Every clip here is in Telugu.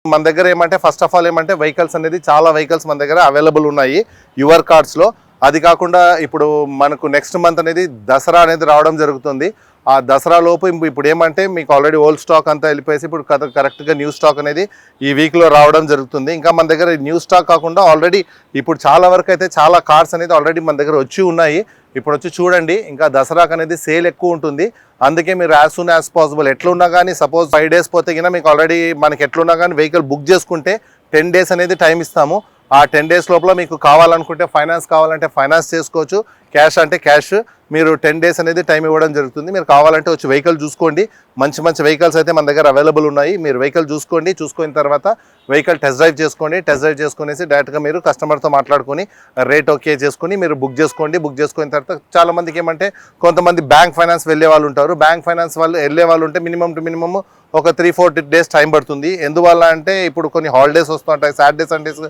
మన దగ్గర ఏమంటే ఫస్ట్ ఆఫ్ ఆల్ ఏమంటే వెహికల్స్ అనేది చాలా వెహికల్స్ మన దగ్గర అవైలబుల్ ఉన్నాయి యువర్ కార్డ్స్లో. అది కాకుండా ఇప్పుడు మనకు నెక్స్ట్ మంత్ అనేది దసరా అనేది రావడం జరుగుతుంది. ఆ దసరా లోపు ఇప్పుడు ఏమంటే మీకు ఆల్రెడీ ఓల్డ్ స్టాక్ అంతా వెళ్ళిపోయేసి ఇప్పుడు కరెక్ట్గా న్యూ స్టాక్ అనేది ఈ వీక్లో రావడం జరుగుతుంది. ఇంకా మన దగ్గర న్యూ స్టాక్ కాకుండా ఆల్రెడీ ఇప్పుడు చాలా వరకు అయితే చాలా కార్స్ అనేది ఆల్రెడీ మన దగ్గర వచ్చి ఉన్నాయి. ఇప్పుడు వచ్చి చూడండి, ఇంకా దసరాకు అనేది సేల్ ఎక్కువ ఉంటుంది. అందుకే మీరు యాజ్ సూన్ యాజ్ పాసిబుల్ ఎట్లున్నా కానీ సపోజ్ 5 days పోతే కన్నా మీకు ఆల్రెడీ మనకి ఎట్లున్నా కానీ వెహికల్ బుక్ చేసుకుంటే 10 days అనేది టైం ఇస్తాము. ఆ 10 days లోపల మీకు కావాలనుకుంటే ఫైనాన్స్ కావాలంటే ఫైనాన్స్ చేసుకోవచ్చు, క్యాష్ అంటే క్యాష్. మీరు 10 days అనేది టైం ఇవ్వడం జరుగుతుంది. మీరు కావాలంటే వచ్చి వెహికల్ చూసుకోండి. మంచి మంచి వెహికల్స్ అయితే మన దగ్గర అవైలబుల్ ఉన్నాయి. మీరు వెహికల్ చూసుకోండి, చూసుకున్న తర్వాత వెహికల్ టెస్ట్ డ్రైవ్ చేసుకోండి. టెస్ట్ డ్రైవ్ చేసుకునేసి డైరెక్ట్గా మీరు కస్టమర్తో మాట్లాడుకొని రేట్ ఓకే చేసుకుని మీరు బుక్ చేసుకోండి. బుక్ చేసుకున్న తర్వాత చాలామందికి ఏమంటే కొంతమంది బ్యాంక్ ఫైనాన్స్ వెళ్ళే వాళ్ళు ఉంటారు. బ్యాంక్ ఫైనాన్స్ వాళ్ళు వెళ్ళే వాళ్ళు ఉంటే మినిమం టు మినిమమ్ ఒక 3-4 days టైం పడుతుంది. ఎందువల్ల అంటే ఇప్పుడు కొన్ని హాలిడేస్ వస్తూ ఉంటాయి, సాటర్డే సండేస్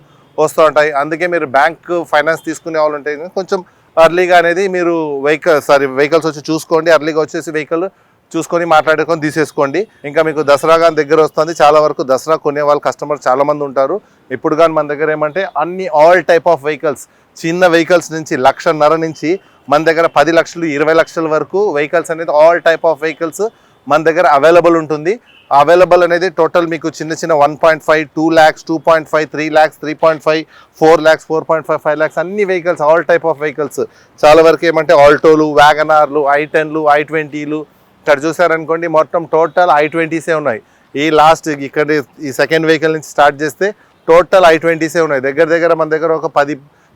వస్తూ ఉంటాయి. అందుకే మీరు బ్యాంక్ ఫైనాన్స్ తీసుకునే వాళ్ళు ఉంటే కొంచెం అర్లీగా అనేది మీరు వెహికల్స్ వచ్చి చూసుకోండి. అర్లీగా వచ్చేసి వెహికల్ చూసుకొని మాట్లాడుకొని తీసేసుకోండి. ఇంకా మీకు దసరా కానీ దగ్గర వస్తుంది. చాలా వరకు దసరా కొనే వాళ్ళు కస్టమర్ చాలామంది ఉంటారు. ఇప్పుడు కానీ మన దగ్గర ఏమంటే అన్ని ఆల్ టైప్ ఆఫ్ వెహికల్స్, చిన్న వెహికల్స్ నుంచి 1.5 నుంచి మన దగ్గర 10 లక్షలు 20 లక్షల వరకు వెహికల్స్ అనేది ఆల్ టైప్ ఆఫ్ వెహికల్స్ మన దగ్గర అవైలబుల్ ఉంటుంది. అవైలబుల్ అనేది టోటల్ మీకు చిన్న 1.5, 2 lakhs, 2.5, 3 lakhs, 3.5, 4 lakhs, 4.5, 5 lakhs అన్ని vehicles all type of vehicles. చాలా వరకు ఏమంటే ఆల్టోలు, వ్యాగనార్లు, i10లు, i20లు ఇక్కడ చూసారనుకోండి మొత్తం టోటల్ i20సే ఉన్నాయి. ఈ లాస్ట్ ఇక్కడ ఈ సెకండ్ వెహికల్ నుంచి స్టార్ట్ చేస్తే టోటల్ i20సే ఉన్నాయి. దగ్గర మన దగ్గర ఒక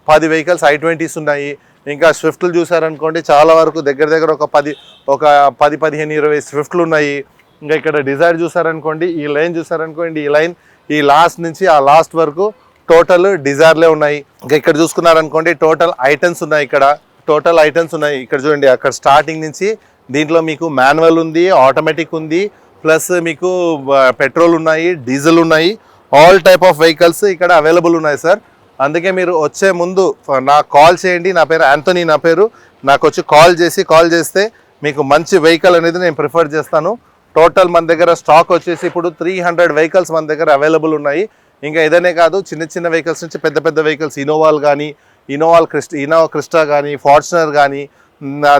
10 వెహికల్స్ i20s ఉన్నాయి. ఇంకా స్విఫ్ట్లు చూసారనుకోండి చాలా వరకు దగ్గర ఒక 10-15-20 స్విఫ్ట్లు ఉన్నాయి. ఇంకా ఇక్కడ డిజైర్ చూసారనుకోండి, ఈ లైన్ చూసారనుకోండి, ఈ లైన్ ఈ లాస్ట్ నుంచి ఆ లాస్ట్ వరకు టోటల్ డిజైర్లే ఉన్నాయి. ఇంకా ఇక్కడ చూసుకున్నారనుకోండి టోటల్ ఐటమ్స్ ఉన్నాయి. ఇక్కడ చూడండి, అక్కడ స్టార్టింగ్ నుంచి దీంట్లో మీకు మాన్యువల్ ఉంది, ఆటోమేటిక్ ఉంది, ప్లస్ మీకు పెట్రోల్ ఉన్నాయి, డీజిల్ ఉన్నాయి. ఆల్ టైప్ ఆఫ్ వెహికల్స్ ఇక్కడ అవైలబుల్ ఉన్నాయి సార్. అందుకే మీరు వచ్చే ముందు నాకు కాల్ చేయండి. నా పేరు యాంథనీ. నాకు వచ్చి కాల్ చేస్తే మీకు మంచి వెహికల్ అనేది నేను ప్రిఫర్ చేస్తాను. టోటల్ మన దగ్గర స్టాక్ వచ్చేసి ఇప్పుడు 300 వెహికల్స్ మన దగ్గర అవైలబుల్ ఉన్నాయి. ఇంకా ఇదనే కాదు, చిన్న వెహికల్స్ నుంచి పెద్ద వెహికల్స్, ఇన్నోవా క్రిస్టా కానీ, ఫార్చునర్ కానీ,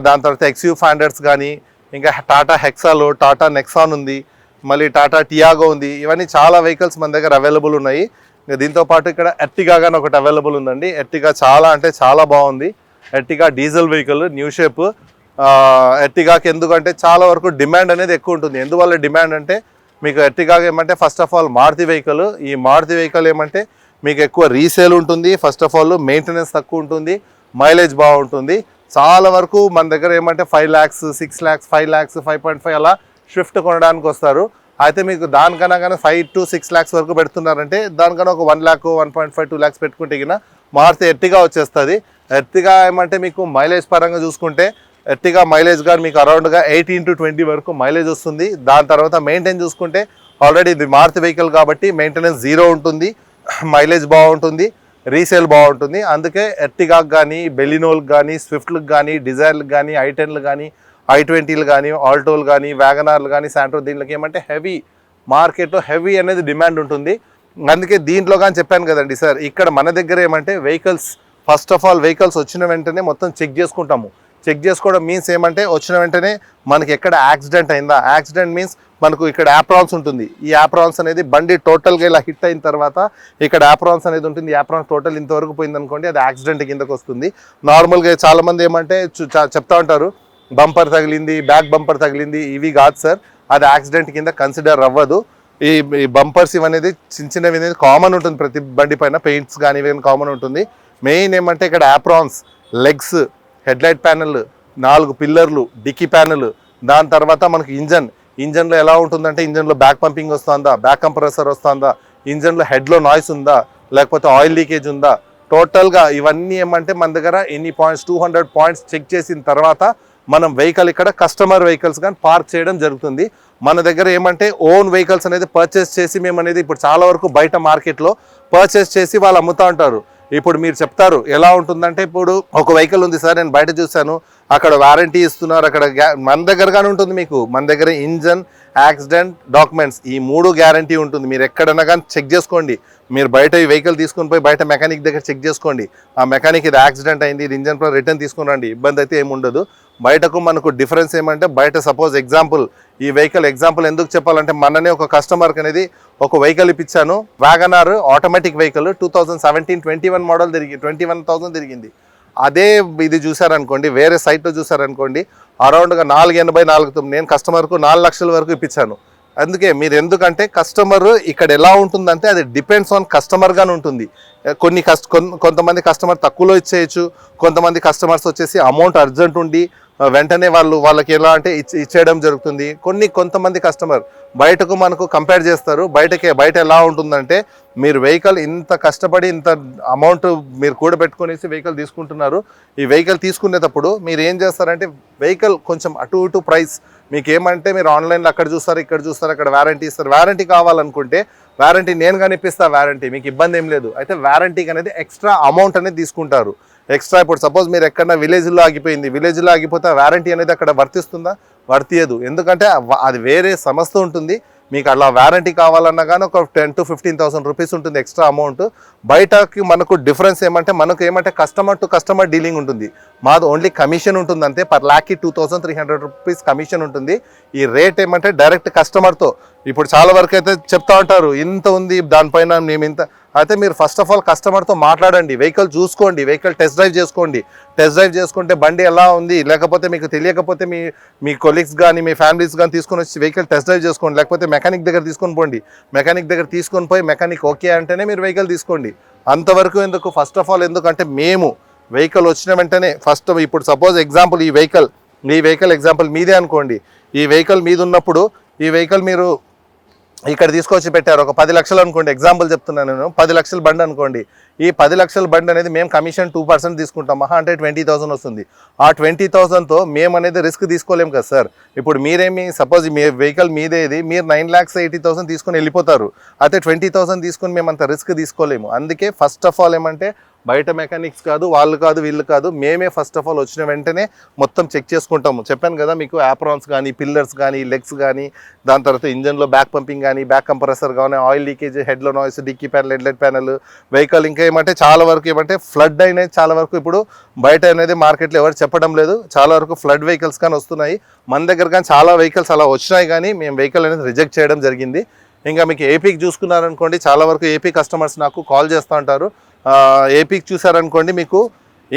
దాని తర్వాత XU500s కానీ, ఇంకా టాటా హెక్సాలో, టాటా నెక్సాన్ ఉంది, మళ్ళీ టాటా టియాగో ఉంది. ఇవన్నీ చాలా వెహికల్స్ మన దగ్గర అవైలబుల్ ఉన్నాయి. ఇంకా దీంతోపాటు ఇక్కడ ఎర్టిగా కానీ ఒకటి అవైలబుల్ ఉందండి. ఎర్టిగా చాలా అంటే చాలా బాగుంది. Ertiga diesel vehicle, new shape. ఎర్టిగాకి ఎందుకంటే చాలా వరకు డిమాండ్ అనేది ఎక్కువ ఉంటుంది. ఎందువల్ల డిమాండ్ అంటే మీకు ఎర్టిగాకి ఏమంటే first of all Maruti vehicle. ఈ మారుతి వెహికల్ ఏమంటే మీకు ఎక్కువ రీసేల్ ఉంటుంది. ఫస్ట్ ఆఫ్ ఆల్ మెయింటెనెన్స్ తక్కువ ఉంటుంది, మైలేజ్ బాగుంటుంది. చాలా వరకు మన దగ్గర ఏమంటే 5 lakhs, 6 lakhs, 5 lakhs, 5.5 అలా స్విఫ్ట్ కొనడానికి వస్తారు. అయితే మీకు దానికన్నా కానీ 5 to 6 lakhs వరకు పెడుతున్నారంటే దానికన్నా ఒక 1 lakh, 1.5, 2 lakhs పెట్టుకుంటే కింద మారుతి ఎర్టిగా వచ్చేస్తుంది. ఎర్టిగా ఏమంటే మీకు మైలేజ్ పరంగా చూసుకుంటే ఎర్టిగా మైలేజ్ కానీ మీకు అరౌండ్గా 18 to 20 వరకు మైలేజ్ వస్తుంది. దాని తర్వాత మెయింటైన్ చూసుకుంటే ఆల్రెడీ ఇది మారుతి వెహికల్ కాబట్టి మెయింటెనెన్స్ 0 ఉంటుంది, మైలేజ్ బాగుంటుంది, రీసేల్ బాగుంటుంది. అందుకే ఎర్టిగాకి కానీ, బెలినోలకు కానీ, స్విఫ్ట్లకు కానీ, డిజైర్లకు కానీ, i10లు కానీ, i20లు కానీ, ఆల్టోలు కానీ, వ్యాగనార్లు కానీ, శాంట్రో, దీంట్లోకి ఏమంటే హెవీ మార్కెట్లో హెవీ అనేది డిమాండ్ ఉంటుంది. అందుకే దీంట్లో కానీ చెప్పాను కదండి సార్, ఇక్కడ మన దగ్గర ఏమంటే vehicles first of all vehicles వచ్చిన వెంటనే మొత్తం చెక్ చేసుకుంటాము. చెక్ చేసుకోవడం మీన్స్ ఏమంటే వచ్చిన వెంటనే మనకి ఎక్కడ యాక్సిడెంట్ అయిందా, యాక్సిడెంట్ మీన్స్ మనకు ఇక్కడ యాప్రాన్స్ ఉంటుంది. ఈ యాప్రాన్స్ అనేది బండి టోటల్గా ఇలా హిట్ అయిన తర్వాత ఇక్కడ యాప్రాన్స్ అనేది ఉంటుంది. యాప్రాన్స్ టోటల్ ఇంతవరకు పోయిందనుకోండి అది యాక్సిడెంట్ కిందకు వస్తుంది. నార్మల్గా చాలామంది ఏమంటే చెప్తా ఉంటారు బంపర్ తగిలింది, బ్యాక్ బంపర్ తగిలింది. ఇవి కాదు సార్, అది యాక్సిడెంట్ కింద కన్సిడర్ అవ్వదు. ఈ బంపర్స్ ఇవనేది చిన్నవి అనేది కామన్ ఉంటుంది ప్రతి బండి పైన, పెయింట్స్ కానీ ఇవి కామన్ ఉంటుంది. మెయిన్ ఏమంటే ఇక్కడ యాప్రాన్స్, లెగ్స్, హెడ్లైట్ ప్యానెల్, 4 పిల్లర్లు, డిక్కీ ప్యానెల్, దాని తర్వాత మనకి ఇంజన్లో ఎలా ఉంటుందంటే ఇంజన్లో బ్యాక్ పంపింగ్ వస్తుందా, బ్యాక్ కంప్రెసర్ వస్తుందా, ఇంజన్లో హెడ్లో నాయిస్ ఉందా, లేకపోతే ఆయిల్ లీకేజ్ ఉందా, టోటల్గా ఇవన్నీ ఏమంటే మన దగ్గర ఎన్ని పాయింట్స్ 200 పాయింట్స్ చెక్ చేసిన తర్వాత మనం వెహికల్ ఇక్కడ కస్టమర్ వెహికల్స్ కానీ పార్క్ చేయడం జరుగుతుంది. మన దగ్గర ఏమంటే ఓన్ వెహికల్స్ అనేది పర్చేస్ చేసి మేము అనేది ఇప్పుడు చాలా వరకు బయట మార్కెట్లో పర్చేస్ చేసి వాళ్ళు అమ్ముతూ ఉంటారు. ఇప్పుడు మీరు చెప్తారు ఎలా ఉంటుందంటే, ఇప్పుడు ఒక వెహికల్ ఉంది సార్, నేను బయట చూశాను అక్కడ వారంటీ ఇస్తున్నారు, అక్కడ మన దగ్గరగానే ఉంటుంది మీకు. మన దగ్గర ఇంజన్, యాక్సిడెంట్, డాక్యుమెంట్స్ ఈ 3 గ్యారంటీ ఉంటుంది. మీరు ఎక్కడన్నా కానీ చెక్ చేసుకోండి. మీరు బయట ఈ వెహికల్ తీసుకొని పోయి బయట మెకానిక్ దగ్గర చెక్ చేసుకోండి. ఆ మెకానిక్ ఇది యాక్సిడెంట్ అయింది, ఇది ఇంజన్ రిటర్న్ తీసుకుని రండి, ఇబ్బంది అయితే ఏముండదు. బయటకు మనకు డిఫరెన్స్ ఏమంటే, బయట సపోజ్ ఎగ్జాంపుల్ ఈ వెహికల్ ఎగ్జాంపుల్ ఎందుకు చెప్పాలంటే, మననే ఒక కస్టమర్కి అనేది ఒక వెహికల్ ఇప్పించాను, వ్యాగనార్ ఆటోమేటిక్ వెహికల్ 2017-21 మోడల్ 21,000 తిరిగింది. అదే ఇది చూసారనుకోండి, వేరే సైట్లో చూసారనుకోండి, అరౌండ్గా 484 నేను కస్టమర్కు 4 లక్షల వరకు ఇప్పించాను. అందుకే మీరు ఎందుకంటే కస్టమర్ ఇక్కడ ఎలా ఉంటుందంటే అది డిపెండ్స్ ఆన్ కస్టమర్గానే ఉంటుంది. కొంతమంది కస్టమర్ తక్కువలో ఇచ్చేయచ్చు, కొంతమంది కస్టమర్స్ వచ్చేసి అమౌంట్ అర్జెంట్ ఉండి వెంటనే వాళ్ళకి ఎలా అంటే ఇచ్చేయడం జరుగుతుంది. కొంతమంది కస్టమర్ బయటకు మనకు కంపేర్ చేస్తారు. బయట ఎలా ఉంటుందంటే, మీరు వెహికల్ ఇంత కష్టపడి ఇంత అమౌంట్ మీరు కూడబెట్టుకునేసి వెహికల్ తీసుకుంటున్నారు. ఈ వెహికల్ తీసుకునేటప్పుడు మీరు ఏం చేస్తారంటే, వెహికల్ కొంచెం అటు ఇటు ప్రైస్ మీకు ఏమంటే, మీరు ఆన్లైన్లో అక్కడ చూస్తారు, ఇక్కడ చూస్తారు, అక్కడ వారంటీ ఇస్తారు. వారంటీ కావాలనుకుంటే వారంటీ నేను కానీ ఇప్పిస్తా, వారంటీ మీకు ఇబ్బంది ఏం లేదు. అయితే వారంటీకి అనేది ఎక్స్ట్రా అమౌంట్ అనేది తీసుకుంటారు. ఎక్స్ట్రా ఇప్పుడు సపోజ్ మీరు ఎక్కడన్నా విలేజ్లో ఆగిపోయింది, విలేజ్లో ఆగిపోతే వారంటీ అనేది అక్కడ వర్తిస్తుందా? వర్తియదు. ఎందుకంటే అది వేరే సంస్థ ఉంటుంది. మీకు అలా వారంటీ కావాలన్నా కానీ ఒక 10,000 to 15,000 రూపీస్ ఉంటుంది ఎక్స్ట్రా అమౌంట్. బయటకి మనకు డిఫరెన్స్ ఏమంటే కస్టమర్ టు కస్టమర్ డీలింగ్ ఉంటుంది. మాది ఓన్లీ కమిషన్ ఉంటుంది అంతే. పర్ ల్యాక్కి 2,300 రూపీస్ కమిషన్ ఉంటుంది. ఈ రేట్ ఏమంటే డైరెక్ట్ కస్టమర్తో. ఇప్పుడు చాలా వరకు అయితే చెప్తా ఉంటారు, ఇంత ఉంది దానిపైన మేము ఇంత. అయితే మీరు ఫస్ట్ ఆఫ్ ఆల్ కస్టమర్తో మాట్లాడండి, వెహికల్ చూసుకోండి, వెహికల్ టెస్ట్ డ్రైవ్ చేసుకోండి. టెస్ట్ డ్రైవ్ చేసుకుంటే బండి ఎలా ఉంది, లేకపోతే మీకు తెలియకపోతే మీ కొలీగ్స్ కానీ మీ ఫ్యామిలీస్ కానీ తీసుకొని వచ్చి వెహికల్ టెస్ట్ డ్రైవ్ చేసుకోండి. లేకపోతే మెకానిక్ దగ్గర తీసుకొని పోండి. మెకానిక్ దగ్గర తీసుకొని పోయి మెకానిక్ ఓకే అంటేనే మీరు వెహికల్ తీసుకోండి. అంతవరకు ఎందుకు? ఫస్ట్ ఆఫ్ ఆల్ ఎందుకంటే మేము వెహికల్ వచ్చిన వెంటనే ఇప్పుడు సపోజ్ ఎగ్జాంపుల్ ఈ వెహికల్ ఎగ్జాంపుల్ మీదే అనుకోండి. ఈ వెహికల్ మీద ఉన్నప్పుడు ఈ వెహికల్ మీరు ఇక్కడ తీసుకొచ్చి పెట్టారు, ఒక 10 లక్షలు అనుకోండి, ఎగ్జాంపుల్ చెప్తున్నాను నేను. 10 లక్షల బండి అనుకోండి. ఈ 10 లక్షల బండి అనేది మేము కమిషన్ 2% తీసుకుంటాం. మహా అంటే 20,000 వస్తుంది. ఆ 20,000తో మేము అనేది రిస్క్ తీసుకోలేము కదా సార్. ఇప్పుడు మీరేమి సపోజ్ మీ వెహికల్ మీదేది, మీరు 9,80,000 తీసుకొని వెళ్ళిపోతారు. అయితే 20,000 తీసుకొని మేము అంత రిస్క్ తీసుకోలేము. అందుకే ఫస్ట్ ఆఫ్ ఆల్ ఏమంటే, బయట మెకానిక్స్ కాదు, వాళ్ళు కాదు, వీళ్ళు కాదు, మేమే ఫస్ట్ ఆఫ్ ఆల్ వచ్చిన వెంటనే మొత్తం చెక్ చేసుకుంటాము. చెప్పాను కదా మీకు, యాప్రాన్స్ కానీ, పిల్లర్స్ కానీ, లెగ్స్ కానీ, దాని తర్వాత ఇంజన్లో బ్యాక్ పంపింగ్ కానీ, బ్యాక్ కంప్రెసర్ కానీ, ఆయిల్ లీకేజ్, హెడ్లో noise, dicky panel, headlight panel, vehicle ఇంకా ఏమంటే చాలా వరకు ఏమంటే ఫ్లడ్ అయినాయి. చాలా వరకు ఇప్పుడు బయట అనేది మార్కెట్లో ఎవరు చెప్పడం లేదు. చాలా వరకు ఫ్లడ్ వెహికల్స్ కానీ వస్తున్నాయి. మన దగ్గర కానీ చాలా వెహికల్స్ అలా వచ్చినాయి, కానీ మేము వెహికల్ అనేది రిజెక్ట్ చేయడం జరిగింది. ఇంకా మీకు ఏపీకి చూసుకున్నారనుకోండి, చాలా వరకు ఏపీ కస్టమర్స్ నాకు కాల్ చేస్తూ ఉంటారు. ఏపీకి చూసారనుకోండి, మీకు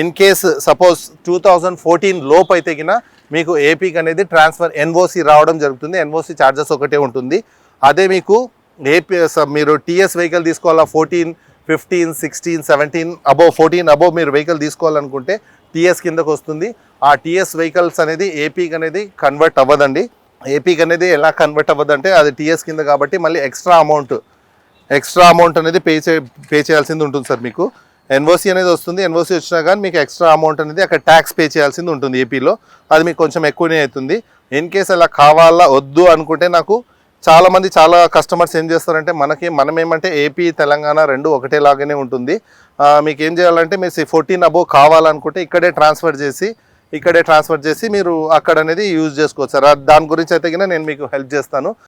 ఇన్ కేస్ సపోజ్ 2014 లోపు అయితే కినా మీకు ఏపీకి అనేది ట్రాన్స్ఫర్ ఎన్ఓసి రావడం జరుగుతుంది. ఎన్ఓసి ఛార్జెస్ ఒకటే ఉంటుంది. అదే మీకు ఏపీ మీరు టీఎస్ వెహికల్ తీసుకోవాలా, 14, 15, 16, 17 అబోవ్ 14 అబోవ్ మీరు వెహికల్ తీసుకోవాలనుకుంటే టీఎస్ కిందకు వస్తుంది. ఆ టీఎస్ వెహికల్స్ అనేది ఏపీకి అనేది కన్వర్ట్ అవ్వదండి. ఏపీకి అనేది ఎలా కన్వర్ట్ అవ్వదంటే, అది టీఎస్ కింద కాబట్టి మళ్ళీ ఎక్స్ట్రా అమౌంట్ అనేది పే చేయాల్సింది ఉంటుంది సార్. మీకు ఎన్ఓసి అనేది వస్తుంది. ఎన్ఓసి వచ్చినా కానీ మీకు ఎక్స్ట్రా అమౌంట్ అనేది అక్కడ ట్యాక్స్ పే చేయాల్సింది ఉంటుంది ఏపీలో. అది మీకు కొంచెం ఎక్కువనే అవుతుంది. ఇన్ కేస్ అలా కావాలా వద్దు అనుకుంటే, నాకు చాలా కస్టమర్స్ ఏం చేస్తారంటే, మనం ఏమంటే ఏపీ తెలంగాణ రెండు ఒకటేలాగానే ఉంటుంది. మీకు ఏం చేయాలంటే, మీరు 14 అబోవ్ కావాలనుకుంటే ఇక్కడే ట్రాన్స్ఫర్ చేసి మీరు అక్కడ అనేది యూజ్ చేసుకోవచ్చు సార్. దాని గురించి అయితే నేను మీకు హెల్ప్ చేస్తాను.